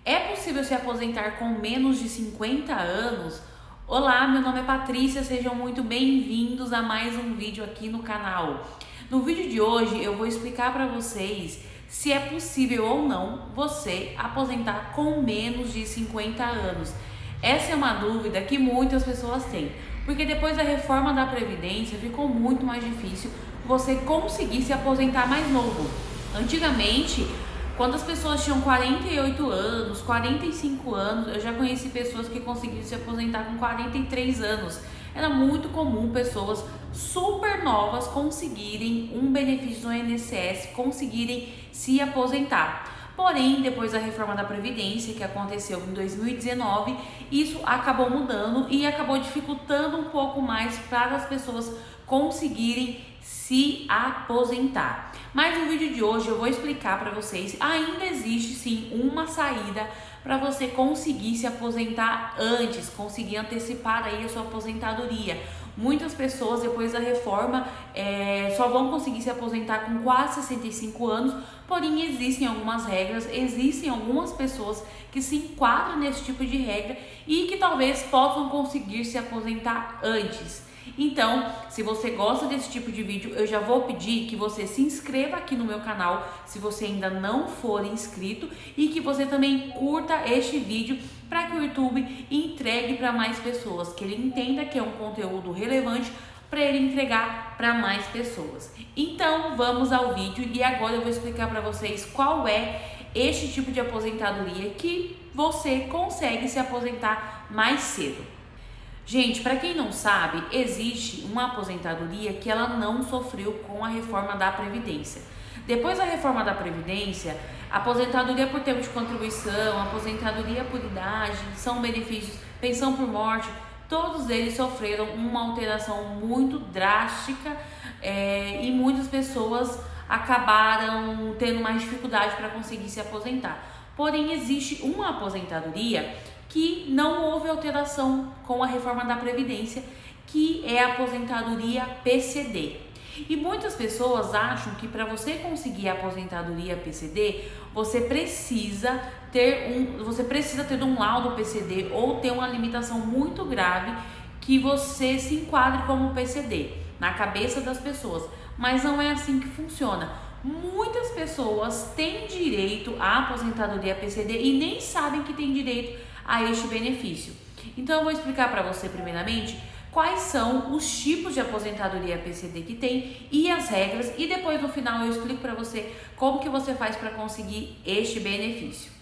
É possível se aposentar com menos de 50 anos? Olá, meu nome é Patrícia, sejam muito bem-vindos a mais um vídeo aqui no canal. No vídeo de hoje eu vou explicar para vocês se é possível ou não você aposentar com menos de 50 anos. Essa é uma dúvida que muitas pessoas têm, porque depois da reforma da Previdência ficou muito mais difícil você conseguir se aposentar mais novo. Antigamente, quando as pessoas tinham 48 anos, 45 anos, eu já conheci pessoas que conseguiram se aposentar com 43 anos. Era muito comum pessoas super novas conseguirem um benefício do INSS, conseguirem se aposentar. Porém, depois da reforma da Previdência, que aconteceu em 2019, isso acabou mudando e acabou dificultando um pouco mais para as pessoas conseguirem se aposentar. Mas no vídeo de hoje eu vou explicar para vocês, ainda existe sim uma saída para você conseguir se aposentar antes, conseguir antecipar aí a sua aposentadoria. Muitas pessoas depois da reforma só vão conseguir se aposentar com quase 65 anos, porém existem algumas regras, existem algumas pessoas que se enquadram nesse tipo de regra e que talvez possam conseguir se aposentar antes. Então, se você gosta desse tipo de vídeo, eu já vou pedir que você se inscreva aqui no meu canal, se você ainda não for inscrito, e que você também curta este vídeo para que o YouTube entregue para mais pessoas, que ele entenda que é um conteúdo relevante para ele entregar para mais pessoas. Então, vamos ao vídeo e agora eu vou explicar para vocês qual é este tipo de aposentadoria que você consegue se aposentar mais cedo. Gente, para quem não sabe, existe uma aposentadoria que ela não sofreu com a reforma da Previdência. Depois da reforma da Previdência, aposentadoria por tempo de contribuição, aposentadoria por idade, são benefícios, pensão por morte, todos eles sofreram uma alteração muito drástica e muitas pessoas acabaram tendo mais dificuldade para conseguir se aposentar. Porém, existe uma aposentadoria que não houve alteração com a reforma da Previdência, que é a aposentadoria PCD. E muitas pessoas acham que para você conseguir a aposentadoria PCD, você precisa ter um laudo PCD ou ter uma limitação muito grave que você se enquadre como PCD na cabeça das pessoas. Mas não é assim que funciona. Muitas pessoas têm direito à aposentadoria PCD e nem sabem que têm direito a este benefício. Então eu vou explicar para você primeiramente quais são os tipos de aposentadoria PCD que tem e as regras, e depois no final eu explico para você como que você faz para conseguir este benefício.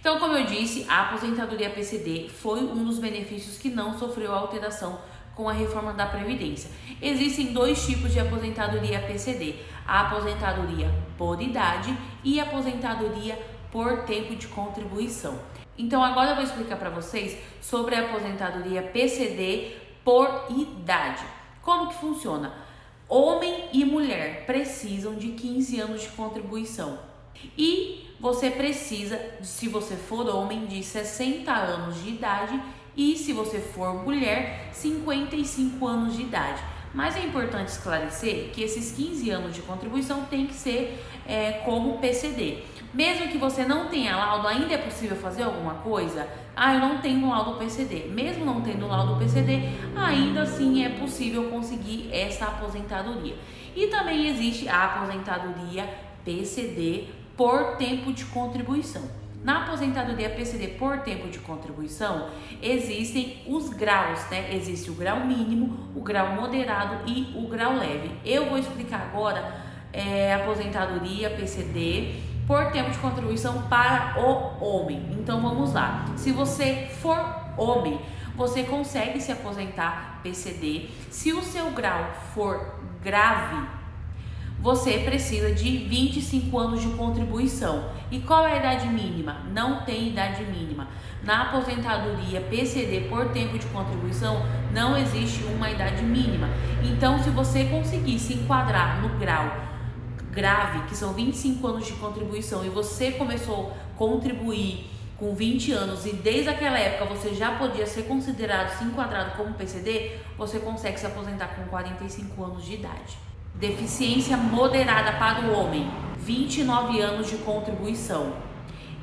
Então, como eu disse, a aposentadoria PCD foi um dos benefícios que não sofreu alteração com a reforma da Previdência. Existem dois tipos de aposentadoria PCD: a aposentadoria por idade e a aposentadoria por tempo de contribuição. Então agora eu vou explicar para vocês sobre a aposentadoria PCD por idade. Como que funciona? Homem e mulher precisam de 15 anos de contribuição. E você precisa, se você for homem, de 60 anos de idade, e se você for mulher, 55 anos de idade. Mas é importante esclarecer que esses 15 anos de contribuição tem que ser como PCD. Mesmo que você não tenha laudo, ainda é possível fazer alguma coisa? Eu não tenho laudo PCD. Mesmo não tendo laudo PCD, ainda assim é possível conseguir essa aposentadoria. E também existe a aposentadoria PCD por tempo de contribuição. Na aposentadoria PCD por tempo de contribuição, existem os graus, né? Existe o grau mínimo, o grau moderado e o grau leve. Eu vou explicar agora a aposentadoria PCD por tempo de contribuição para o homem. Então vamos lá. Se você for homem, você consegue se aposentar PCD. Se o seu grau for grave, você precisa de 25 anos de contribuição. E qual é a idade mínima? Não tem idade mínima. Na aposentadoria PCD por tempo de contribuição, não existe uma idade mínima. Então, se você conseguir se enquadrar no grau grave, que são 25 anos de contribuição, e você começou a contribuir com 20 anos e desde aquela época você já podia ser considerado, se enquadrado como PCD, você consegue se aposentar com 45 anos de idade. Deficiência moderada para o homem, 29 anos de contribuição.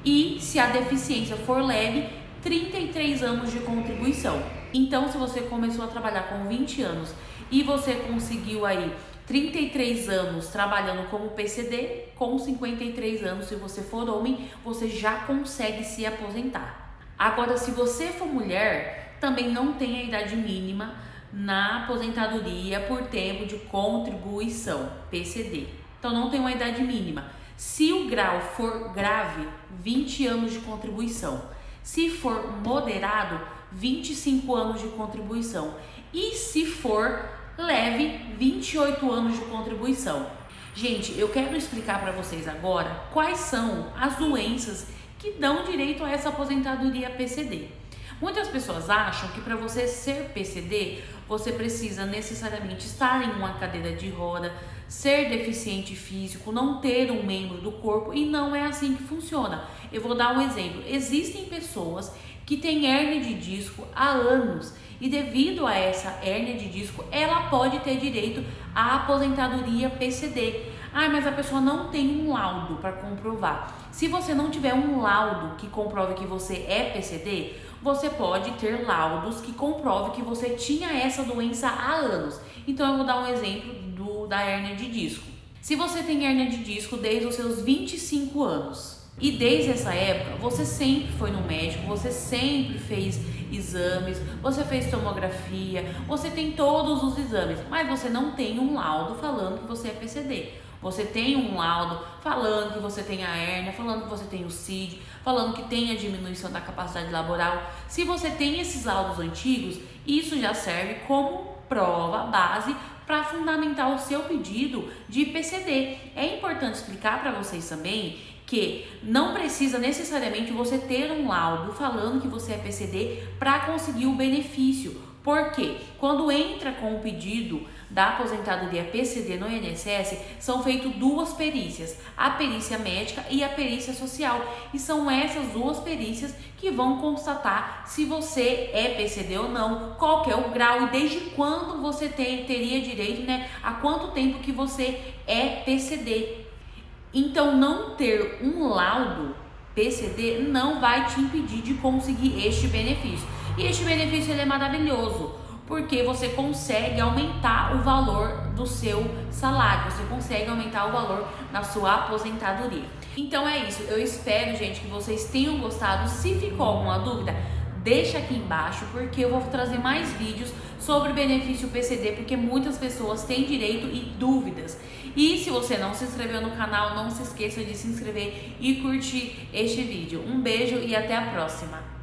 e se a deficiência for leve, 33 anos de contribuição. Então, se você começou a trabalhar com 20 anos e você conseguiu aí 33 anos trabalhando como PCD, com 53 anos, se você for homem, você já consegue se aposentar. Agora, se você for mulher, também não tem a idade mínima na aposentadoria por tempo de contribuição, PCD. Então, não tem uma idade mínima. Se o grau for grave, 20 anos de contribuição. Se for moderado, 25 anos de contribuição. E se for leve, 28 anos de contribuição. Gente, eu quero explicar para vocês agora quais são as doenças que dão direito a essa aposentadoria PCD. Muitas pessoas acham que para você ser PCD, você precisa necessariamente estar em uma cadeira de roda, ser deficiente físico, não ter um membro do corpo, e não é assim que funciona. Eu vou dar um exemplo. Existem pessoas que têm hérnia de disco há anos e devido a essa hérnia de disco, ela pode ter direito à aposentadoria PCD. Mas a pessoa não tem um laudo para comprovar. Se você não tiver um laudo que comprove que você é PCD, você pode ter laudos que comprovem que você tinha essa doença há anos. Então eu vou dar um exemplo da hérnia de disco. Se você tem hérnia de disco desde os seus 25 anos e desde essa época você sempre foi no médico, você sempre fez exames, você fez tomografia, você tem todos os exames, mas você não tem um laudo falando que você é PCD. Você tem um laudo falando que você tem a hérnia, falando que você tem o CID, falando que tem a diminuição da capacidade laboral. Se você tem esses laudos antigos, isso já serve como prova, base, para fundamentar o seu pedido de PCD. É importante explicar para vocês também que não precisa necessariamente você ter um laudo falando que você é PCD para conseguir o benefício. Porque quando entra com o pedido da aposentadoria PCD no INSS, são feitas duas perícias, a perícia médica e a perícia social. E são essas duas perícias que vão constatar se você é PCD ou não, qual que é o grau e desde quando você teria direito, há quanto tempo que você é PCD. Então, não ter um laudo PCD não vai te impedir de conseguir este benefício. E este benefício ele é maravilhoso, porque você consegue aumentar o valor do seu salário, você consegue aumentar o valor da sua aposentadoria. Então é isso, eu espero, gente, que vocês tenham gostado. Se ficou alguma dúvida, deixa aqui embaixo, porque eu vou trazer mais vídeos sobre o benefício PCD, porque muitas pessoas têm direito e dúvidas. E se você não se inscreveu no canal, não se esqueça de se inscrever e curtir este vídeo. Um beijo e até a próxima!